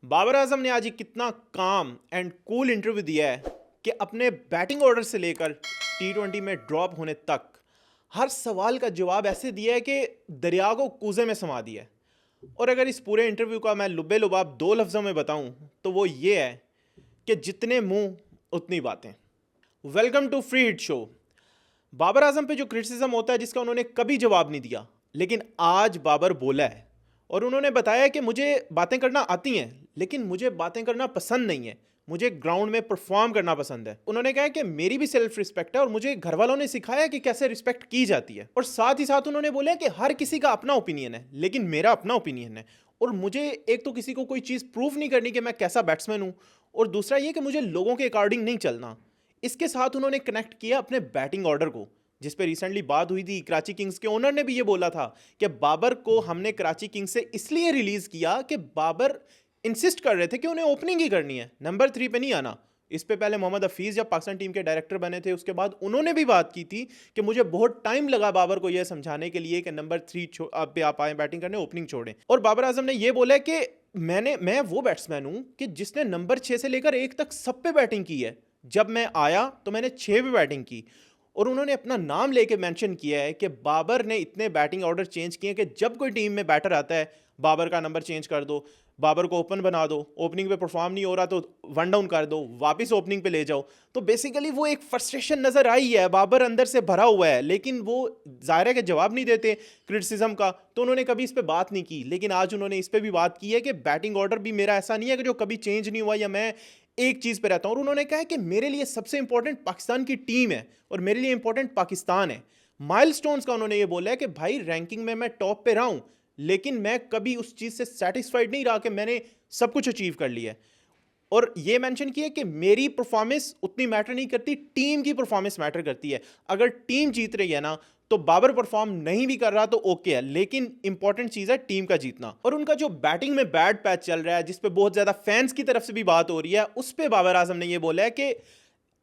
बाबर आजम ने आज एक कितना काम एंड कूल इंटरव्यू दिया है कि अपने बैटिंग ऑर्डर से लेकर टी20 में ड्रॉप होने तक हर सवाल का जवाब ऐसे दिया है कि दरिया को कूजे में समा दिया है। और अगर इस पूरे इंटरव्यू का मैं लुब्बे लुबाब दो लफ्ज़ों में बताऊं तो वो ये है कि जितने मुंह उतनी बातें। Welcome to free hit show. Babar Azam पे जो क्रिटिसिज्म होता है जिसका उन्होंने कभी जवाब नहीं दिया, लेकिन आज बाबर बोला है और उन्होंने बताया कि मुझे बातें करना आती हैं लेकिन मुझे बातें करना पसंद नहीं है, मुझे ग्राउंड में परफॉर्म करना पसंद है। उन्होंने कहा कि मेरी भी सेल्फ रिस्पेक्ट है और मुझे घर वालों ने सिखाया कि कैसे रिस्पेक्ट की जाती है। और साथ ही साथ उन्होंने बोला कि हर किसी का अपना ओपिनियन है लेकिन मेरा अपना ओपिनियन है और मुझे एक तो किसी को कोई चीज़ प्रूव नहीं करनी कि मैं कैसा बैट्समैन हूँ, और दूसरा ये कि मुझे लोगों के अकॉर्डिंग नहीं चलना। इसके साथ उन्होंने कनेक्ट किया अपने बैटिंग ऑर्डर को, जिस पे रिसेंटली बात हुई थी। कराची किंग्स के ओनर ने भी ये बोला था कि बाबर को हमने कराची किंग्स से इसलिए रिलीज किया कि बाबर इंसिस्ट कर रहे थे कि उन्हें ओपनिंग ही करनी है, नंबर 3 पे नहीं आना। इस पे पहले मोहम्मद हफीज़ जब पाकिस्तान टीम के डायरेक्टर बने थे उसके बाद उन्होंने भी बात की थी कि मुझे बहुत टाइम लगा बाबर को यह समझाने के लिए कि नंबर 3 पे आप आए बैटिंग करने, ओपनिंग छोड़ें। और बाबर आजम ने यह बोला कि मैं वो बैट्समैन हूं कि जिसने नंबर 6 से लेकर 1 तक सब पे बैटिंग की है। जब मैं आया तो मैंने 6 पे बैटिंग की। और उन्होंने अपना नाम लेके मेंशन किया है कि बाबर ने इतने बैटिंग ऑर्डर चेंज किए कि जब कोई टीम में बैटर आता है बाबर का नंबर चेंज कर दो, बाबर को ओपन बना दो, ओपनिंग पे परफॉर्म नहीं हो रहा तो वन डाउन कर दो, वापस ओपनिंग पे ले जाओ। तो बेसिकली वो एक फ्रस्ट्रेशन नज़र आई है, बाबर अंदर से भरा हुआ है लेकिन वो ज़ाहिर है कि जवाब नहीं देते क्रिटिसिज्म का, तो उन्होंने कभी इस पर बात नहीं की। लेकिन आज उन्होंने इस पर भी बात की है कि बैटिंग ऑर्डर भी मेरा ऐसा नहीं है कि जो कभी चेंज नहीं हुआ या मैं एक चीज़ पे रहता हूँ। और उन्होंने कहा है कि मेरे लिए सबसे इंपॉर्टेंट पाकिस्तान की टीम है और मेरे लिए इंपॉर्टेंट पाकिस्तान है। माइलस्टोन्स का उन्होंने ये बोला है कि भाई रैंकिंग में मैं टॉप पे रहा हूँ लेकिन मैं कभी उस चीज़ से सेटिस्फाइड नहीं रहा कि मैंने सब कुछ अचीव कर लिया है। और ये मेंशन किया कि मेरी परफॉर्मेंस उतनी मैटर नहीं करती, टीम की परफॉर्मेंस मैटर करती है। अगर टीम जीत रही है ना तो बाबर परफॉर्म नहीं भी कर रहा तो ओके है, लेकिन इंपॉर्टेंट चीज है टीम का जीतना। और उनका जो बैटिंग में बैड पैच चल रहा है जिस पे बहुत ज्यादा फैंस की तरफ से भी बात हो रही है, उस पे बाबर आजम ने ये बोला है कि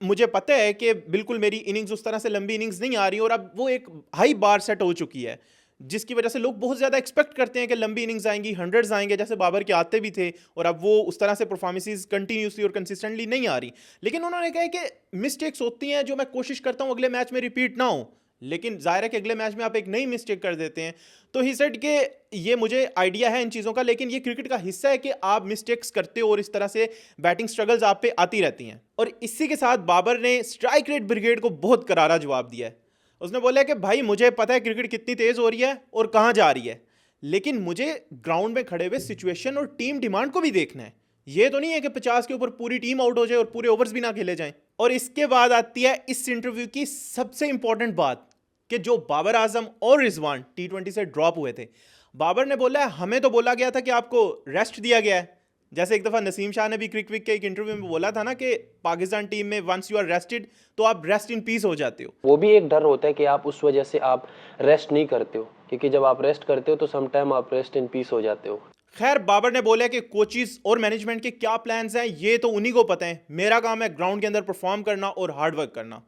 मुझे पता है कि बिल्कुल मेरी इनिंग्स उस तरह से लंबी इनिंग्स नहीं आ रही और अब वो एक हाई बार सेट हो चुकी है जिसकी वजह से लोग बहुत ज़्यादा एक्सपेक्ट करते हैं कि लंबी इनिंग्स आएंगी, हंड्रेड्स आएंगे जैसे बाबर के आते भी थे, और अब वो उस तरह से परफॉर्मेंसेस कंटिन्यूसली और कंसिस्टेंटली नहीं आ रही। लेकिन उन्होंने कहा कि मिस्टेक्स होती हैं जो मैं कोशिश करता हूँ अगले मैच में रिपीट ना हो, लेकिन जाहिर है कि अगले मैच में आप एक नई मिस्टेक कर देते हैं। तो ही सेड कि ये मुझे आइडिया है इन चीज़ों का, लेकिन ये क्रिकेट का हिस्सा है कि आप मिस्टेक्स करते हो और इस तरह से बैटिंग स्ट्रगल्स आप पे आती रहती हैं। और इसी के साथ बाबर ने स्ट्राइक रेट ब्रिगेड को बहुत करारा जवाब दिया है। उसने बोला कि भाई मुझे पता है क्रिकेट कितनी तेज़ हो रही है और कहाँ जा रही है, लेकिन मुझे ग्राउंड में खड़े हुए सिचुएशन और टीम डिमांड को भी देखना है। ये तो नहीं है कि 50 के ऊपर पूरी टीम आउट हो जाए और पूरे ओवर्स भी ना खेले जाएं। और इसके बाद आती है इस इंटरव्यू की सबसे इंपॉर्टेंट बात कि जो बाबर आजम और रिजवान टी20 से ड्रॉप हुए थे, बाबर ने बोला है हमें तो बोला गया था कि आपको रेस्ट दिया गया है। जैसे एक दफ़ा नसीम शाह ने भी क्रिक के एक इंटरव्यू में बोला था ना कि पाकिस्तान टीम में वंस यू आर रेस्टेड तो आप रेस्ट इन पीस हो जाते हो। वो भी एक डर होता है कि आप उस वजह से आप रेस्ट नहीं करते हो, क्योंकि जब आप रेस्ट करते हो तो सम टाइम आप रेस्ट इन पीस हो जाते हो। खैर बाबर ने बोला कि कोचिज और मैनेजमेंट के क्या प्लान्स हैं ये तो उन्हीं को पता है, मेरा काम है ग्राउंड के अंदर परफॉर्म करना और हार्ड वर्क करना।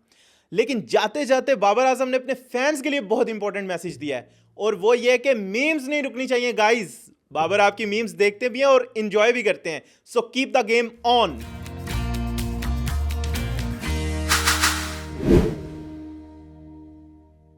लेकिन जाते जाते बाबर आजम ने अपने फैंस के लिए बहुत इंपॉर्टेंट मैसेज दिया है और वो ये कि मीम्स नहीं रुकनी चाहिए गाइस। बाबर आपकी मीम्स देखते भी हैं और इंजॉय भी करते हैं, so keep the game on.